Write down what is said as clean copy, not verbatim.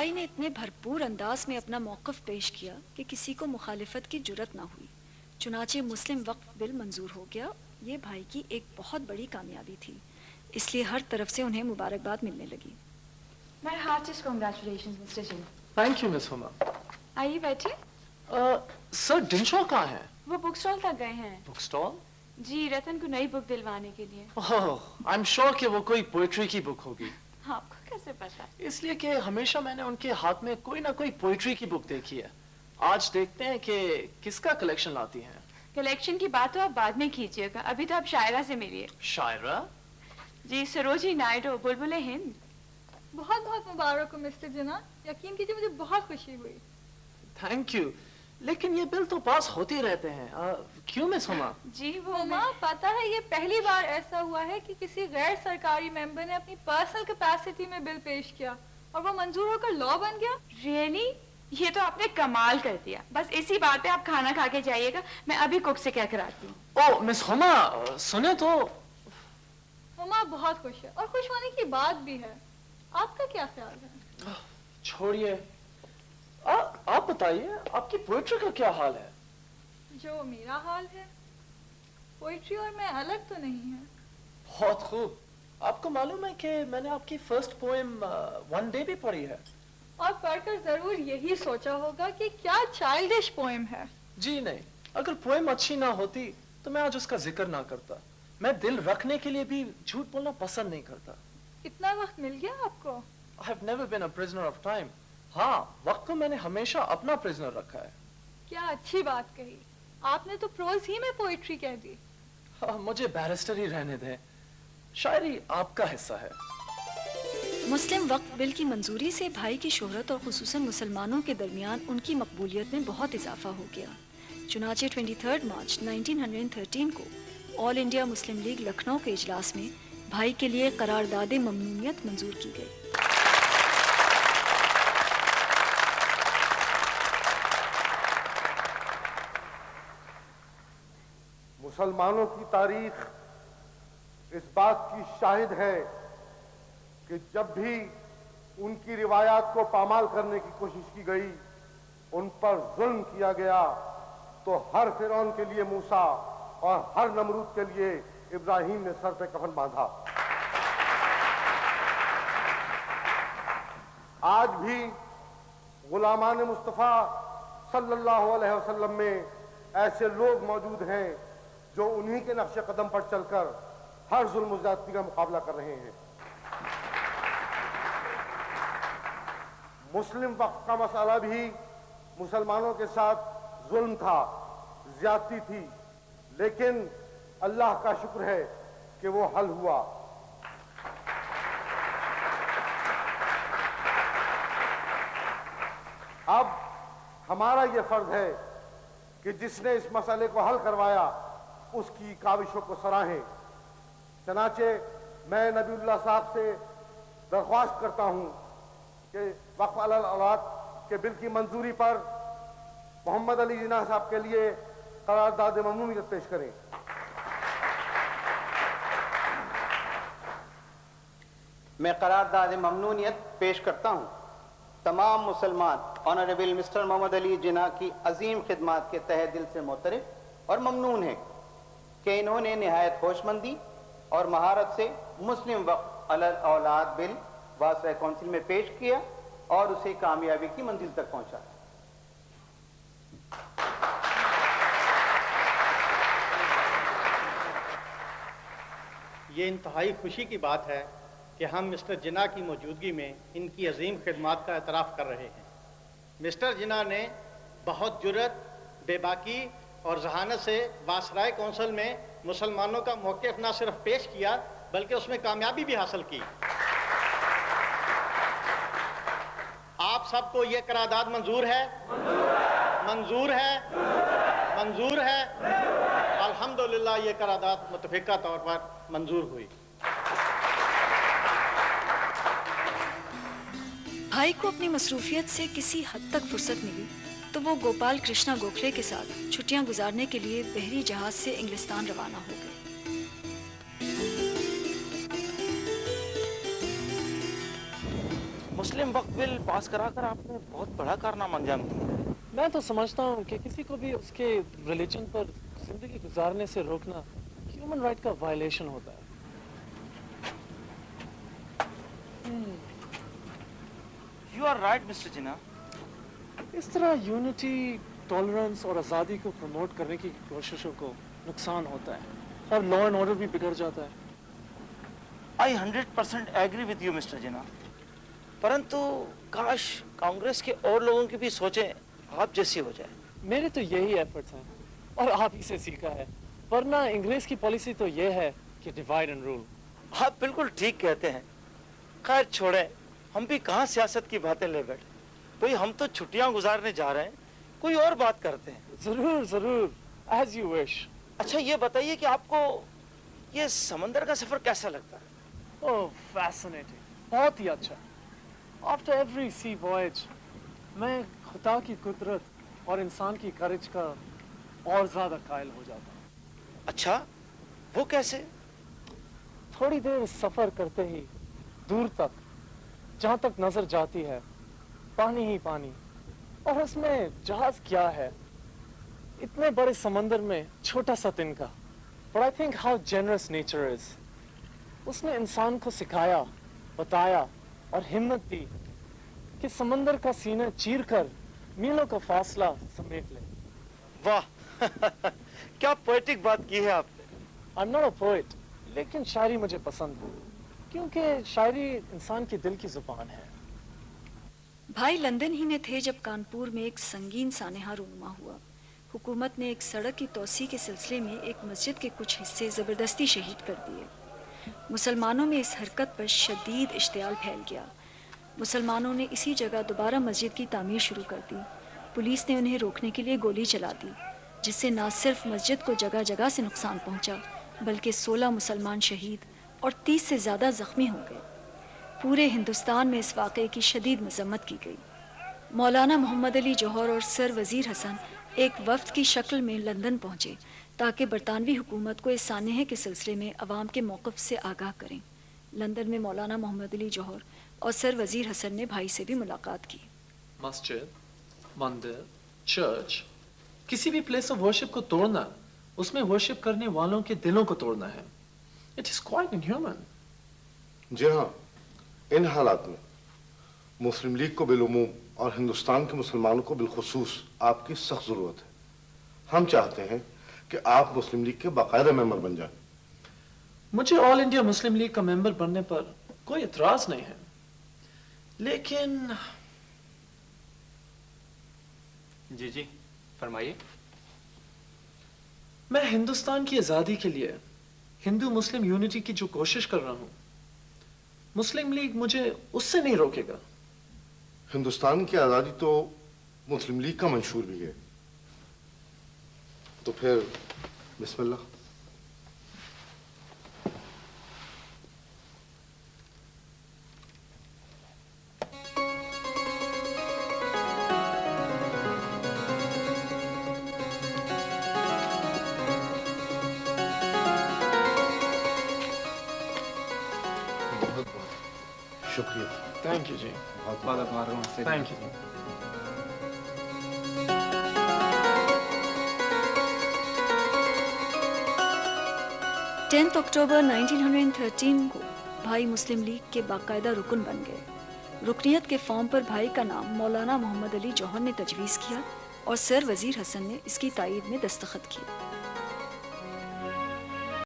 भाई ने इतने भरपूर अंदाज में अपना मौक़िफ़ पेश किया कि किसी को मुखालिफत की जुर्रत ना हुई। चुनाचे मुस्लिम वक्फ बिल मंजूर हो गया। ये भाई की एक बहुत बड़ी कामयाबी थी, इसलिए हर तरफ से उन्हें मुबारकबाद मिलने लगी। My heartiest congratulations, Mr. Jin. Thank you, Miss Huma. आइए बैठिए। सर डिनशॉ कहाँ है? वो बुक स्टॉल तक गए हैं। Book stall? जी, रतन को नई बुक दिलवाने के लिए। ओह, आई एम श्योर कि वो कोई पोएट्री की बुक होगी। आपको कैसे पता? इसलिए कि हमेशा मैंने उनके हाथ में कोई ना कोई पोएट्री की बुक देखी है। आज देखते हैं कि किसका कलेक्शन लाती हैं। कलेक्शन की बात तो आप बाद में कीजिएगा, अभी तो आप शायरा से मिलिए। शायरा? जी, सरोजिनी नायडू, बुलबुले हिंद। बहुत बहुत मुबारक हो मिस्टर जिना, यकीन कीजिए मुझे बहुत खुशी हुई। थैंक यू, लेकिन ये बिल तो पास होते रहते हैं। क्यों मिस हुमा? जी वो हुमा, पता है ये पहली बार ऐसा हुआ है कि किसी गैर सरकारी मेंबर ने अपनी पर्सनल कैपेसिटी में बिल पेश किया और वो मंजूर होकर लॉ बन गया। रियली? ये तो आपने कमाल कर दिया। बस इसी बात पे आप खाना खा के जाइएगा, मैं अभी कुक से कह कर आती हूँ। ओह मिस हुमा, सुने तो। हुमा बहुत खुश है और खुश होने की बात भी है। आपका क्या ख्याल है? छोड़िए, आप बताइए आपकी पोएट्री का क्या हाल है? जो मेरा हाल है, पोएट्री और मैं अलग तो नहीं है। बहुत खूब। आपको मालूम है कि मैंने आपकी फर्स्ट पोएम वन डे भी पढ़ी है। और पढ़कर जरूर यही सोचा होगा कि क्या चाइल्डिश पोएम है। जी नहीं, अगर पोएम अच्छी ना होती तो मैं आज उसका जिक्र ना करता। मैं दिल रखने के लिए भी झूठ बोलना पसंद नहीं करता। इतना वक्त मिल गया आपको? I have never been a prisoner of time. हाँ, वक्त को मैंने हमेशा अपना प्रिजनर रखा है। क्या अच्छी बात कही। आपने तो प्रोज ही में पोएट्री कह दी। हाँ, मुझे बैरिस्टर ही रहने दें। शायरी आपका हिस्सा है। मुस्लिम वक्फ बिल की मंजूरी से भाई की शोहरत और खुसूसन मुसलमानों के दरमियान उनकी मकबूलियत में बहुत इजाफा हो गया। चुनाचे 23 मार्च 1913 को all India Muslim league Lucknow के इजलास में भाई के लिए करारदादे ममनूनियत मंजूर की गई। मुसलमानों की तारीख इस बात की शाहिद है कि जब भी उनकी रिवायात को पामाल करने की कोशिश की गई, उन पर जुल्म किया गया, तो हर फिरौन के लिए मूसा और हर नमरूद के लिए इब्राहिम ने सर पे कफन बांधा। आज भी गुलामान मुस्तफा सल्लल्लाहु अलैहि वसल्लम में ऐसे लोग मौजूद हैं जो उन्हीं के नक्शे कदम पर चलकर हर जुल्म ज़्यादती का मुकाबला कर रहे हैं। मुस्लिम वक्फ का मसला भी मुसलमानों के साथ जुल्म था, ज्यादती थी, लेकिन अल्लाह का शुक्र है कि वो हल हुआ। अब हमारा ये फर्ज है कि जिसने इस मसले को हल करवाया उसकी काविशों को सराहें। चनाचे मैं नबीउल्लाह साहब से दरख्वास्त करता हूं कि वक्फ अलल औलाद के बिल की मंजूरी पर मोहम्मद अली जिन्ना साहब के लिए करारदाद ममनूनियत पेश करें। मैं करारदाद ममनूनियत पेश करता हूं। तमाम मुसलमान ऑनरेबल मिस्टर मोहम्मद अली जिन्ना की अजीम खिदमात के तहे दिल से मोतरफ और ममनून है कि इन्होंने निहायत होशमंदी और महारत से मुस्लिम वक्फ अलल औलाद बिल वासरा काउंसिल में पेश किया और उसे कामयाबी की मंजिल तक पहुंचा। ये इंतहाई खुशी की बात है कि हम मिस्टर जिन्ना की मौजूदगी में इनकी अजीम खिदमात का एतराफ़ कर रहे हैं। मिस्टर जिन्ना ने बहुत जुर्रत, बेबाकी और जहानत से वासराय कौंसिल में मुसलमानों का मौक़िफ़ न सिर्फ पेश किया बल्कि उसमें कामयाबी भी हासिल की। आप सबको ये करारदाद मंजूर है? मंजूर है? मंजूर है? अल्हम्दुलिल्लाह ये करारदाद मुतफ़िका तौर पर मंजूर हुई। भाई को अपनी मसरूफियत से किसी हद तक फुर्सत मिली तो वो गोपाल कृष्णा गोखले के साथ छुट्टियां गुजारने के लिए बहरी जहाज से इंग्लिस्तान रवाना हो गए। مسلم وقت بل پاس کرا کر آپ نے بہت بڑا کارنامہ انجام دیا ہے۔ میں تو سمجھتا ہوں کہ کسی کو بھی اس کے ریلیجن پر زندگی گزارنے سے روکنا ہیومن رائٹ کا وائلیشن ہوتا ہے۔ یو آر رائٹ مسٹر جناح۔ اس طرح یونٹی، ٹالرنس اور آزادی کو پروموٹ کرنے کی کوششوں کو نقصان ہوتا ہے اور لا اینڈ آرڈر بھی بگڑ جاتا ہے۔ آئی 100% ایگری وتھ یو مسٹر جناح، پرنتو کاش کانگریس کے اور لوگوں کی بھی سوچیں آپ جیسی ہو جائے۔ میرے تو یہی ایفرٹس ہیں اور آپ ہی سے سیکھا ہے، ورنہ انگریز کی پالیسی تو یہ ہے کہ ڈیوائڈ اینڈ رول۔ آپ بالکل ٹھیک کہتے ہیں۔ خیر چھوڑیں، ہم بھی کہاں سیاست کی باتیں لے بیٹھے، بھئی ہم تو چھٹیاں گزارنے جا رہے ہیں، کوئی اور بات کرتے ہیں۔ ضرور ضرور، ایز یو وش۔ اچھا یہ بتائیے کہ آپ کو یہ سمندر کا سفر کیسا لگتا ہے؟ اوہ فیسنیٹنگ، بہت ہی اچھا۔ آفٹر ایوری سی وائج میں خدا کی قدرت اور انسان کی کرج کا اور زیادہ قائل ہو جاتا ہوں۔ اچھا وہ کیسے؟ تھوڑی دیر سفر کرتے ہی دور تک، جہاں تک نظر جاتی ہے، پانی ہی پانی، اور اس میں جہاز کیا ہے، اتنے بڑے سمندر میں چھوٹا سا تنکا۔ But I think how generous nature is. اس نے انسان کو سکھایا، بتایا اور ہمت دی کہ سمندر کا سینہ چیر کر میلوں کا فاصلہ سمیٹ لے۔ واہ کیا پوئٹک بات کی ہے آپ نے۔ I'm not a poet، لیکن شاعری مجھے پسند ہے، کیونکہ شاعری انسان کی دل کی زبان ہے۔ بھائی لندن ہی میں تھے جب کانپور میں ایک سنگین سانحہ رونما ہوا۔ حکومت نے ایک سڑک کی توسیع کے سلسلے میں ایک مسجد کے کچھ حصے زبردستی شہید کر دیے۔ مسلمانوں میں اس حرکت پر شدید اشتعال پھیل گیا۔ مسلمانوں نے اسی جگہ دوبارہ مسجد کی تعمیر شروع کر دی۔ پولیس نے انہیں روکنے کے لیے گولی چلا دی، جس سے نہ صرف مسجد کو جگہ جگہ سے نقصان پہنچا بلکہ 16 مسلمان شہید اور 30 سے زیادہ زخمی ہو گئے۔ پورے ہندوستان میں اس واقعے کی شدید مذمت کی گئی۔ مولانا محمد علی جوہر اور سر وزیر حسن ایک وفد کی شکل میں لندن پہنچے تاکہ برطانوی حکومت کو اس سانحے کے سلسلے میں عوام کے موقف سے آگاہ کریں۔ لندن میں مولانا محمد علی جوہر اور سر وزیر حسن نے بھائی سے بھی ملاقات کی۔ مسجد، مندر، چرچ، کسی بھی پلیس آف ورشپ کو توڑنا اس میں ورشپ کرنے والوں کے دلوں کو توڑنا ہے۔ It is quite inhuman۔ جی ہاں، ان حالات میں مسلم لیگ کو بالعموم اور ہندوستان کے مسلمانوں کو بالخصوص آپ کی سخت ضرورت ہے۔ ہم چاہتے ہیں کہ آپ مسلم لیگ کے باقاعدہ ممبر بن جائیں۔ مجھے آل انڈیا مسلم لیگ کا ممبر بننے پر کوئی اعتراض نہیں ہے، لیکن جی فرمائیے۔ میں ہندوستان کی آزادی کے لیے ہندو مسلم یونٹی کی جو کوشش کر رہا ہوں، مسلم لیگ مجھے اس سے نہیں روکے گا۔ ہندوستان کی آزادی تو مسلم لیگ کا منشور بھی ہے، تو پھر بسم اللہ۔ بہت بہت شکریہ۔ تھینک یو جی، بہت ماروں سے تھینک یو جی۔ 10 اکتوبر 1913 کو بھائی مسلم لیگ کے باقاعدہ رکن بن گئے۔ رکنیت کے فارم پر بھائی کا نام مولانا محمد علی جوہر نے تجویز کیا اور سر وزیر حسن نے اس کی تائید میں دستخط کیے۔